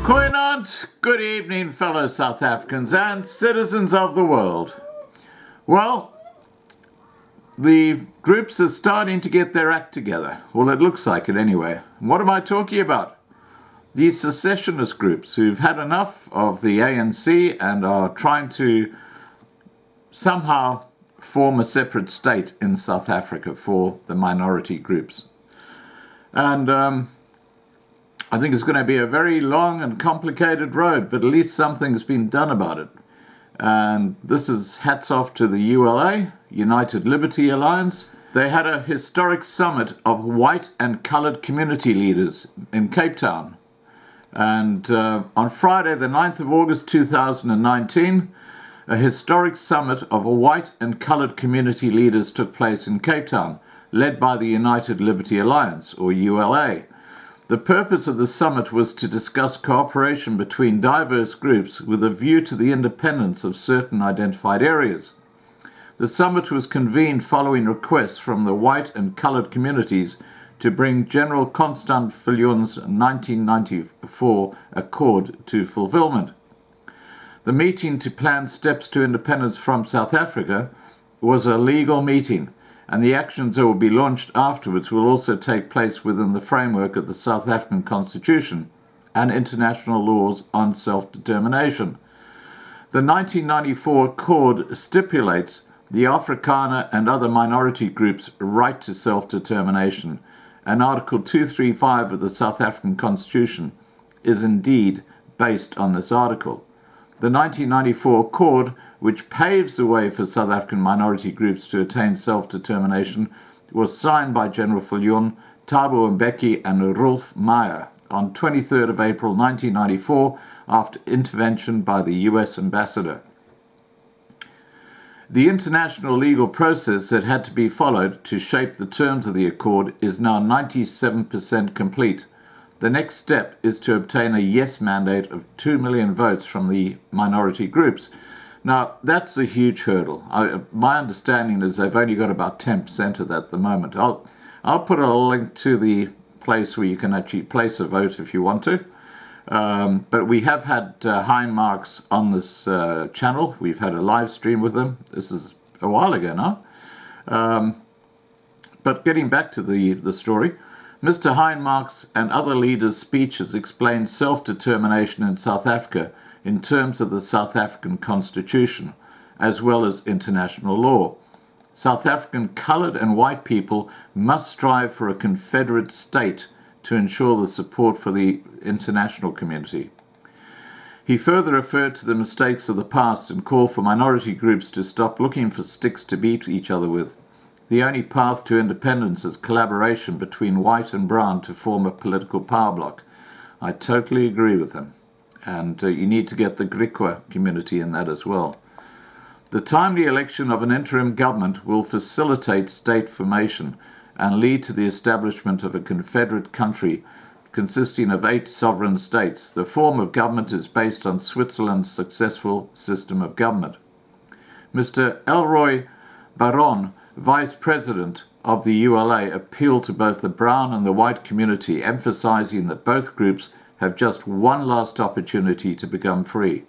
Goeienaand, good evening, fellow South Africans and citizens of the world. Well, the groups are starting to get their act together. Well, it looks like it anyway. What am I talking about? These secessionist groups who've had enough of the ANC and are trying to somehow form a separate state in South Africa for the minority groups. And I think it's going to be a very long and complicated road, but at least something's been done about it. And this is hats off to the ULA, United Liberty Alliance. They had a historic summit of white and coloured community leaders in Cape Town. And on Friday, the 9th of August 2019, a historic summit of white and coloured community leaders took place in Cape Town, led by the United Liberty Alliance, or ULA. The purpose of the summit was to discuss cooperation between diverse groups with a view to the independence of certain identified areas. The summit was convened following requests from the white and coloured communities to bring General Constant Villion's 1994 accord to fulfillment. The meeting to plan steps to independence from South Africa was a legal meeting, and the actions that will be launched afterwards will also take place within the framework of the South African Constitution and international laws on self-determination. The 1994 Accord stipulates the Afrikaner and other minority groups' right to self-determination, and Article 235 of the South African Constitution is indeed based on this article. The 1994 Accord, which paves the way for South African minority groups to attain self-determination, was signed by General Viljoen, Thabo Mbeki and Rolf Meyer on 23rd of April 1994 after intervention by the US ambassador. The international legal process that had to be followed to shape the terms of the accord is now 97% complete. The next step is to obtain a yes mandate of 2 million votes from the minority groups. Now, that's a huge hurdle. My understanding is they've only got about 10% of that at the moment. I'll put a link to the place where you can actually place a vote if you want to. But we have had Heinmarks on this channel. We've had a live stream with them. This is a while ago now. But getting back to the story, Mr. Heinmarks and other leaders' speeches explained self-determination in South Africa in terms of the South African Constitution, as well as international law. South African coloured and white people must strive for a Confederate state to ensure the support for the international community. He further referred to the mistakes of the past and called for minority groups to stop looking for sticks to beat each other with. The only path to independence is collaboration between white and brown to form a political power bloc. I totally agree with him. And you need to get the Griqua community in that as well. The timely election of an interim government will facilitate state formation and lead to the establishment of a Confederate country consisting of 8 sovereign states. The form of government is based on Switzerland's successful system of government. Mr. Elroy Baron, Vice President of the ULA, appealed to both the brown and the white community, emphasizing that both groups have just one last opportunity to become free.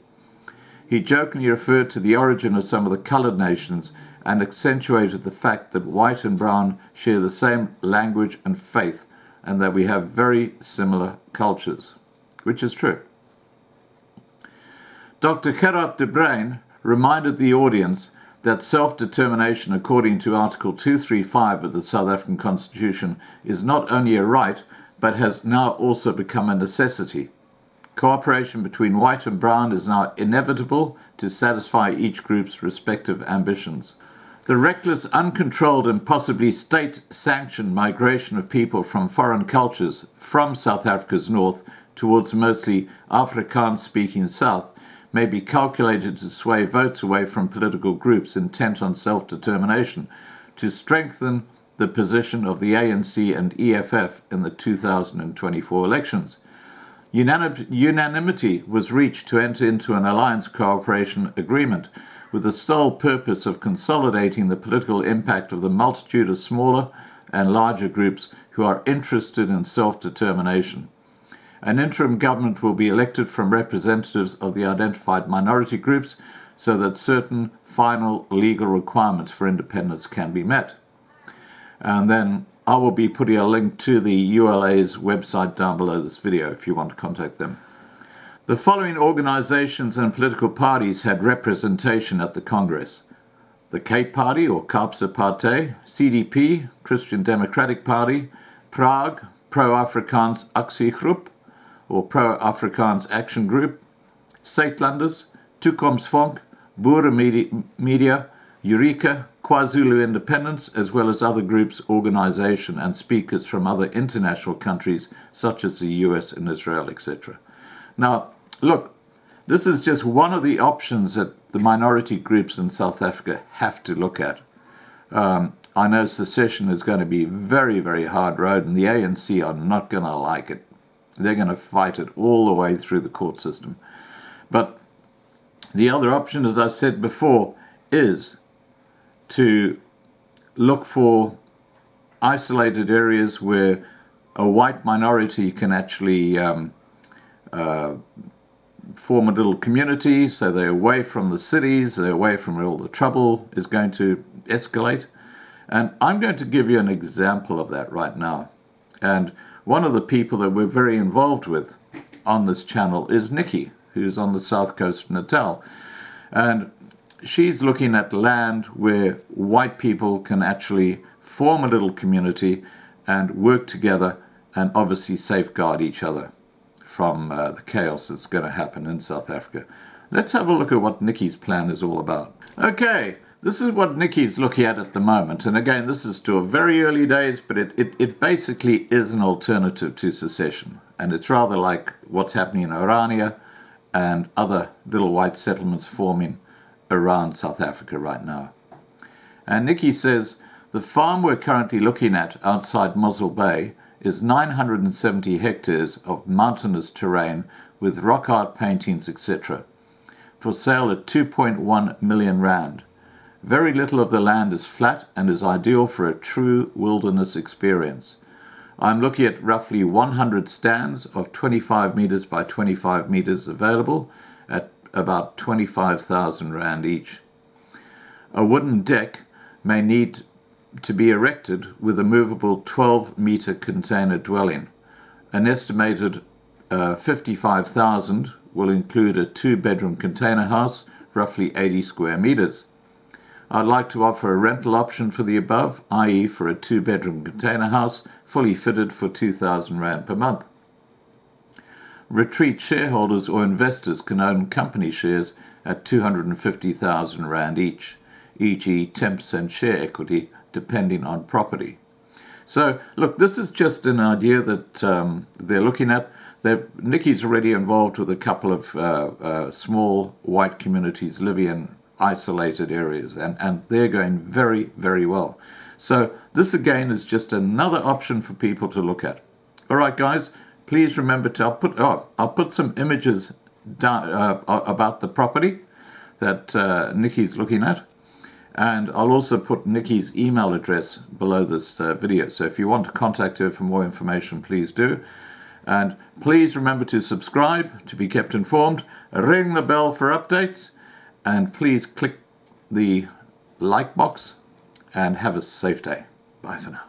He jokingly referred to the origin of some of the coloured nations and accentuated the fact that white and brown share the same language and faith and that we have very similar cultures, which is true. Dr. Gerard de Bruin reminded the audience that self-determination according to Article 235 of the South African Constitution is not only a right, but has now also become a necessity. Cooperation between white and brown is now inevitable to satisfy each group's respective ambitions. The reckless, uncontrolled and possibly state-sanctioned migration of people from foreign cultures from South Africa's north towards mostly Afrikaans-speaking south may be calculated to sway votes away from political groups intent on self-determination to strengthen the position of the ANC and EFF in the 2024 elections. Unanimity was reached to enter into an alliance cooperation agreement with the sole purpose of consolidating the political impact of the multitude of smaller and larger groups who are interested in self-determination. An interim government will be elected from representatives of the identified minority groups so that certain final legal requirements for independence can be met. And then I will be putting a link to the ULA's website down below this video if you want to contact them. The following organizations and political parties had representation at the Congress: the Cape Party, or Kaapse Partij, CDP, Christian Democratic Party, Prague, Pro-Afrikaans Actiegroep, or Pro-Afrikaans Action Group, Suidlanders, Toekomsfonk, Boere Media, Eureka, KwaZulu Independence, as well as other groups, organization, and speakers from other international countries such as the US and Israel, etc. Now, look, this is just one of the options that the minority groups in South Africa have to look at. I know secession is going to be very, very hard road, and the ANC are not going to like it. They're going to fight it all the way through the court system. But the other option, as I've said before, is to look for isolated areas where a white minority can actually form a little community, so they're away from the cities, they're away from where all the trouble is going to escalate. And I'm going to give you an example of that right now. And one of the people that we're very involved with on this channel is Nikki, who's on the south coast of Natal. And she's looking at land where white people can actually form a little community and work together and obviously safeguard each other from the chaos that's going to happen in South Africa. Let's have a look at what Nikki's plan is all about. Okay, this is what Nikki's looking at the moment. And again, this is still very early days, but it basically is an alternative to secession. And it's rather like what's happening in Orania and other little white settlements forming around South Africa right now. And Nikki says, the farm we're currently looking at outside Mossel Bay is 970 hectares of mountainous terrain with rock art paintings, etc., for sale at 2.1 million rand. Very little of the land is flat and is ideal for a true wilderness experience. I'm looking at roughly 100 stands of 25 meters by 25 meters available at about 25,000 rand each. A wooden deck may need to be erected with a movable 12-meter container dwelling. An estimated 55,000 will include a 2-bedroom container house, roughly 80 square meters. I'd like to offer a rental option for the above, i.e. for a 2-bedroom container house, fully fitted for 2,000 rand per month. Retreat shareholders or investors can own company shares at 250,000 rand each, e.g. 10% share equity, depending on property. So, look, this is just an idea that they're looking at. Nikki's already involved with a couple of small white communities living in isolated areas, and they're going very, very well. So this, again, is just another option for people to look at. All right, guys, please remember to, I'll put some images down about the property that Nikki's looking at. And I'll also put Nikki's email address below this video. So if you want to contact her for more information, please do. And please remember to subscribe to be kept informed. Ring the bell for updates. And please click the like box. And have a safe day. Bye for now.